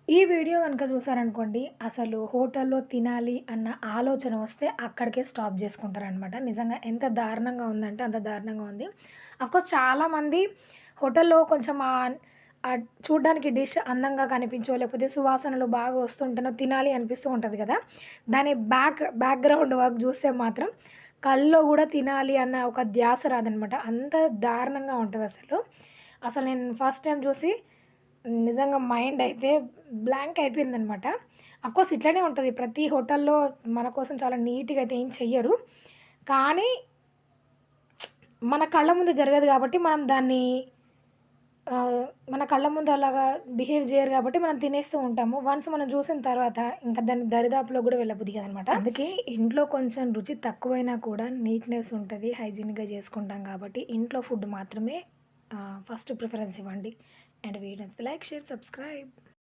ఈ వీడియో గనుక చూసారనుకోండి, అసలు హోటల్‌లో తినాలి అన్న ఆలోచన వస్తే అక్కడికే స్టాప్ జేసుకుంటారనమాట. నిజంగా ఎంత దారుణంగా ఉందంటే అంత దారుణంగా ఉంది. అఫ్‌కోర్స్ చాలామంది హోటల్‌లో కొంచెం చూడ్డానికి డిష్ అందంగా కనిపించో, లేకపోతే సువాసనలు బాగా వస్తుంటేనో తినాలి అనిపిస్తూ ఉంటది గదా! దాని బ్యాక్‌గ్రౌండ్ వర్క్ జూస్తే మాత్రం కల్లో గూడా తినాలి అన్న ఒక ధ్యాస రాదనమాట. అంత దారుణంగా ఉంటదసలు. అసలు నేను ఫస్ట్ టైమ్ జూసి నిజంగా మైండయితే బ్లాంక్ అయిపోయిందనమాట. అఫ్‌కోర్స్ ఇట్లనే ఉంటది. ప్రతి హోటల్‌లో మన కోసం చాలా నీట్‌గా అయితే ఏం చెయ్యరు. కానీ మన కళ్ళ ముందు జరగదు గాబట్టి మనం దాన్ని మన కళ్ళ ముందు అలాగా బిహేవ్ జేయరు గాబట్టి మనం తినేస్తూ ఉంటాము. వన్స్ మనం జూసిన తర్వాత ఇంకా దాని దరిదాపులో గూడా వెళ్ళబుద్ధి కాదనమాట. అందుకే ఇంట్లో కొంచెం రుచి తక్కువైనా కూడా నీట్‌నెస్ ఉంటది. హైజీనిక్‌గా జేసుకుంటాం గాబట్టి ఇంట్లో ఫుడ్ మాత్రమే ఫస్ట్ ప్రిఫరెన్స్ ఇవ్వండి. అండ్ వీడియో నచ్చితే లైక్, షేర్, సబ్స్క్రైబ్.